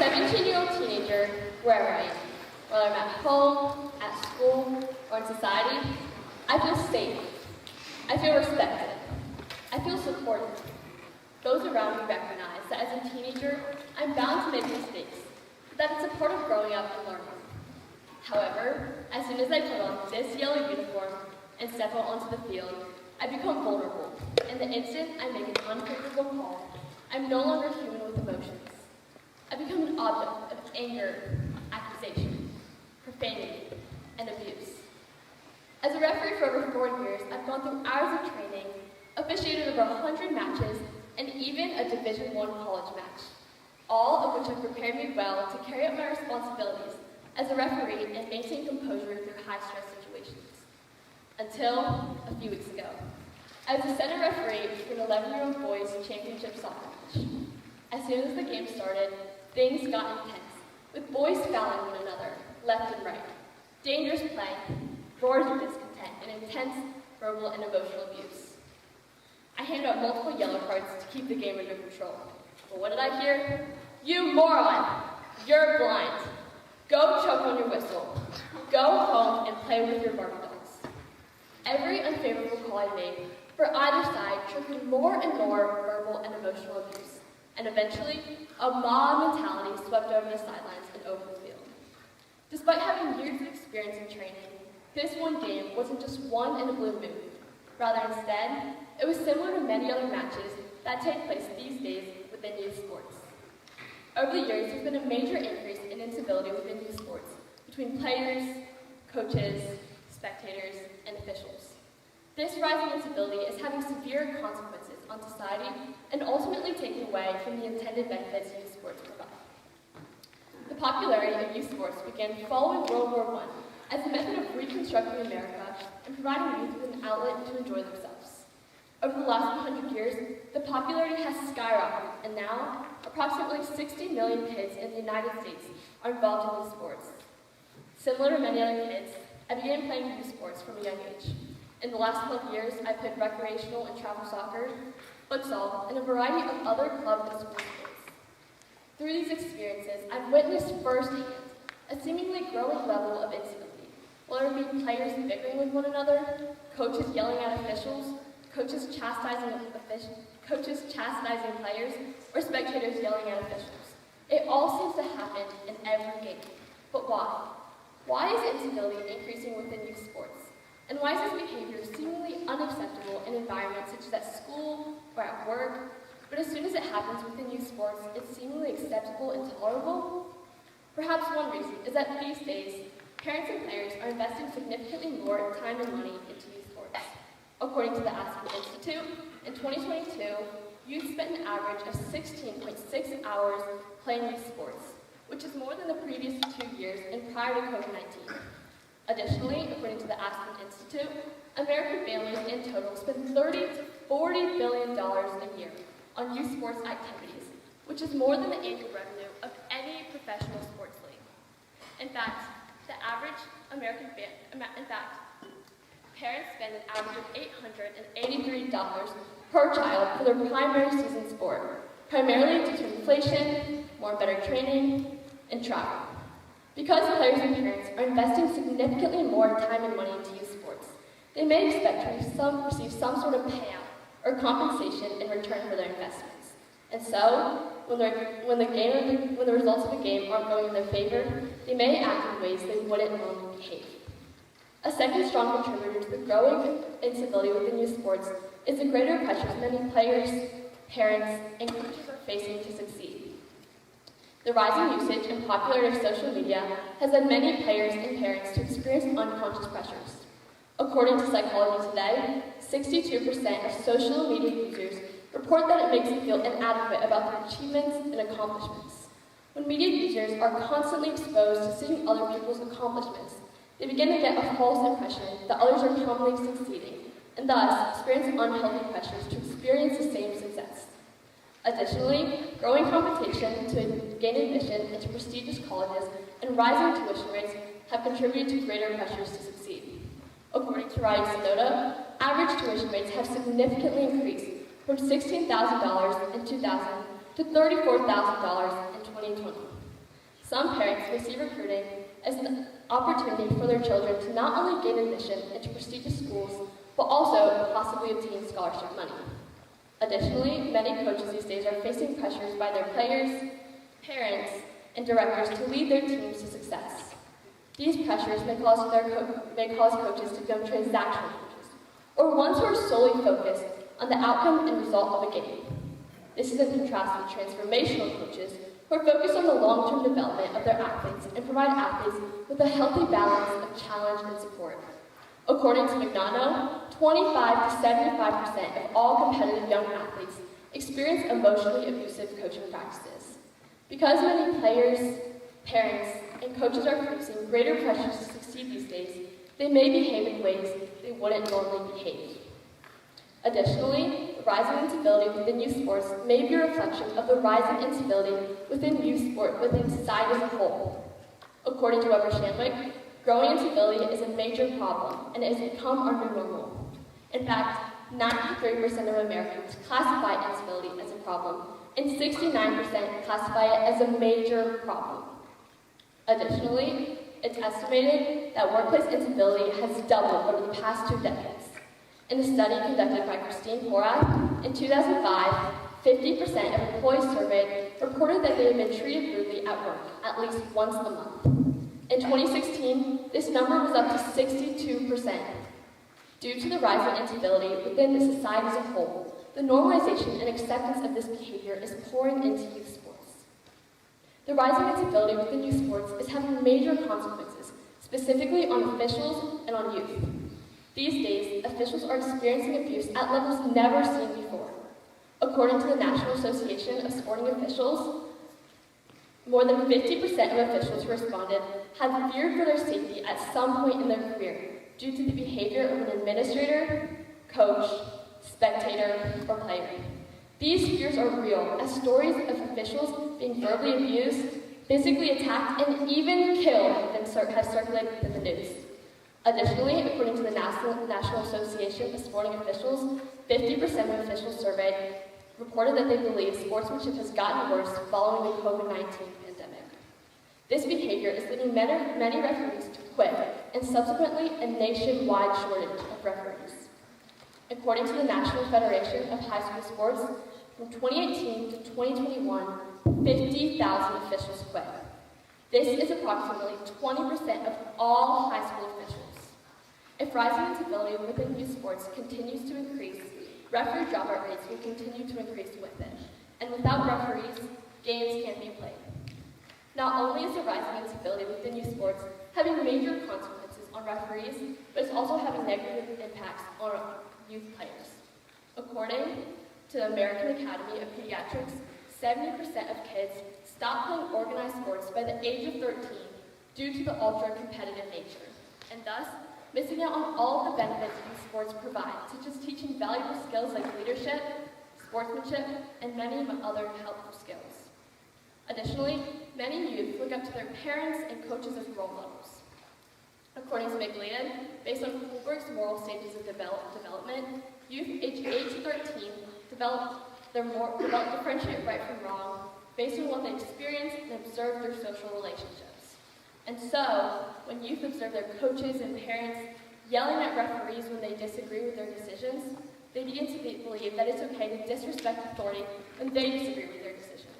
17-year-old teenager, wherever I am, whether I'm at home, at school, or in society, I feel safe. I feel respected. I feel supported. Those around me recognize that as a teenager, I'm bound to make mistakes, but that it's a part of growing up and learning. However, as soon as I put on this yellow uniform and step out onto the field, I become vulnerable, and the instant I make an unfavorable call, I'm no longer human with emotions. I become an object of anger, accusation, profanity, and abuse. As a referee for over 4 years, I've gone through hours of training, officiated over 100 matches, and even a Division I college match, all of which have prepared me well to carry out my responsibilities as a referee and maintain composure through high-stress situations. Until a few weeks ago. I was a center referee for an 11-year-old boys championship soccer match. As soon as the game started, things got intense, with boys fouling one another, left and right, dangerous play, roars of discontent, and intense verbal and emotional abuse. I handed out multiple yellow cards to keep the game under control. But what did I hear? You moron! You're blind. Go choke on your whistle. Go home and play with your Barbie dolls. Every unfavorable call I made for either side triggered more and more verbal and emotional abuse, and eventually, a mob mentality swept over the sidelines and over the field. Despite having years of experience in training, this one game wasn't just one in a blue moon. Rather, instead, it was similar to many other matches that take place these days within youth sports. Over the years, there's been a major increase in incivility within youth sports between players, coaches, spectators, and officials. This rising incivility is having severe consequences on society and ultimately taking away from the intended benefits youth sports provide. The popularity of youth sports began following World War I as a method of reconstructing America and providing youth with an outlet to enjoy themselves. Over the last 100 years, the popularity has skyrocketed, and now approximately 60 million kids in the United States are involved in these sports. Similar to many other kids, I began playing youth sports from a young age. In the last 12 years, I played recreational and travel soccer, futsal, and a variety of other club and school sports. Through these experiences, I've witnessed firsthand a seemingly growing level of incivility, whether it be players bickering with one another, coaches yelling at officials, coaches chastising players, or spectators yelling at officials. It all seems to happen in every game. But why? Why is incivility increasing within youth sports? And why is this behavior seemingly unacceptable in environments such as at school or at work, but as soon as it happens within youth sports, it's seemingly acceptable and tolerable? Perhaps one reason is that these days, parents and players are investing significantly more time and money into youth sports. According to the Aspen Institute, in 2022, youth spent an average of 16.6 hours playing youth sports, which is more than the previous 2 years and prior to COVID-19. Additionally, according to the Aspen Institute, American families in total spend $30 to $40 billion a year on youth sports activities, which is more than the annual revenue of any professional sports league. In fact, parents spend an average of $883 per child for their primary season sport, primarily due to inflation, more and better training, and travel. Because players and parents are investing significantly more time and money into youth sports, they may expect to receive some sort of payout or compensation in return for their investments. And so, when the results of a game aren't going in their favor, they may act in ways they wouldn't normally behave. A second strong contributor to the growing incivility within youth sports is the greater pressures many players, parents, and coaches are facing to succeed. The rising usage and popularity of social media has led many players and parents to experience unconscious pressures. According to Psychology Today, 62% of social media users report that it makes them feel inadequate about their achievements and accomplishments. When media users are constantly exposed to seeing other people's accomplishments, they begin to get a false impression that others are commonly succeeding, and thus experience unhealthy pressures to experience the same success. Additionally, growing competition to gain admission into prestigious colleges and rising tuition rates have contributed to greater pressures to succeed. According to Ryan Sonoda, average tuition rates have significantly increased from $16,000 in 2000 to $34,000 in 2020. Some parents may see recruiting as an opportunity for their children to not only gain admission into prestigious schools, but also possibly obtain scholarship money. Additionally, many coaches these days are facing pressures by their players, parents, and directors to lead their teams to success. These pressures may cause coaches to become transactional coaches, or ones who are solely focused on the outcome and result of a game. This is in contrast to transformational coaches who are focused on the long-term development of their athletes and provide athletes with a healthy balance of challenge and support. According to Magnano, 25 to 75% of all competitive young athletes experience emotionally abusive coaching practices. Because many players, parents, and coaches are facing greater pressures to succeed these days, they may behave in ways they wouldn't normally behave. Additionally, the rising incivility within youth sports may be a reflection of the rising incivility within youth sport within society as a whole. According to Weber Shandwick, growing incivility is a major problem and it has become our new normal. In fact, 93% of Americans classify incivility as a problem, and 69% classify it as a major problem. Additionally, it's estimated that workplace incivility has doubled over the past 2 decades. In a study conducted by Christine Horath in 2005, 50% of employees surveyed reported that they had been treated rudely at work at least once a month. In 2016, this number was up to 62%. Due to the rise in incivility within the society as a whole, the normalization and acceptance of this behavior is pouring into youth sports. The rising incivility within youth sports is having major consequences, specifically on officials and on youth. These days, officials are experiencing abuse at levels never seen before. According to the National Association of Sporting Officials, more than 50% of officials who responded had feared for their safety at some point in their career due to the behavior of an administrator, coach, spectator, or player. These fears are real, as stories of officials being verbally abused, physically attacked, and even killed have circulated within the news. Additionally, according to the National Association of Sporting Officials, 50% of officials surveyed reported that they believe sportsmanship has gotten worse following the COVID-19 pandemic. This behavior is leading many referees to quit, and subsequently a nationwide shortage of referees. According to the National Federation of High School Sports, from 2018 to 2021, 50,000 officials quit. This is approximately 20% of all high school officials. If rising incivility within youth sports continues to increase, referee dropout rates will continue to increase with it. And without referees, games can't be played. Not only is the rising incivility within youth sports having major consequences on referees, but it's also having negative impacts on youth players. According to the American Academy of Pediatrics, 70% of kids stop playing organized sports by the age of 13 due to the ultra-competitive nature, and thus missing out on all of the benefits youth sports provide, such as teaching valuable skills like leadership, sportsmanship, and many other helpful skills. Additionally, many youth look up to their parents and coaches as role models. According to McLeod, based on Kohlberg's moral stages of development, youth aged 8 to 13 develop to differentiate right from wrong based on what they experience and observe through social relationships. And so, when youth observe their coaches and parents yelling at referees when they disagree with their decisions, they begin to believe that it's okay to disrespect authority when they disagree with their decisions.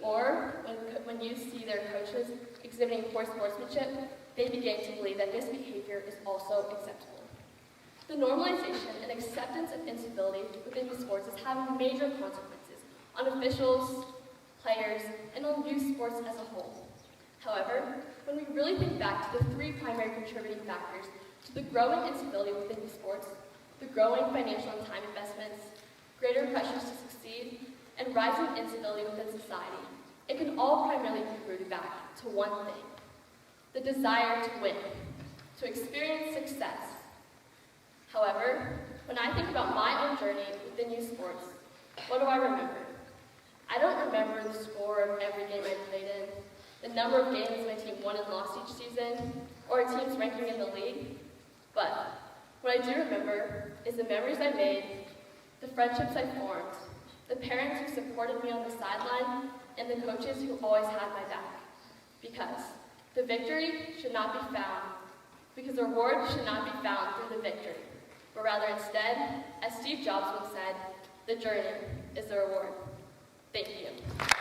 Or, when youth see their coaches exhibiting poor sportsmanship, they begin to believe that this behavior is also acceptable. The normalization and acceptance of incivility within youth sports is having major consequences on officials, players, and on youth sports as a whole. However, when we really think back to the 3 primary contributing factors to the growing incivility within youth sports, the growing financial and time investments, greater pressures to succeed, and rising incivility within society, it can all primarily be rooted back to one thing: the desire to win, to experience success. However, when I think about my own journey within youth sports, what do I remember? I don't remember the score of every game I played in, the number of games my team won and lost each season, or a team's ranking in the league. But what I do remember is the memories I made, the friendships I formed, the parents who supported me on the sideline, and the coaches who always had my back. Because the victory should not be found, because the reward should not be found through the victory, but rather instead, as Steve Jobs once said, the journey is the reward. Thank you.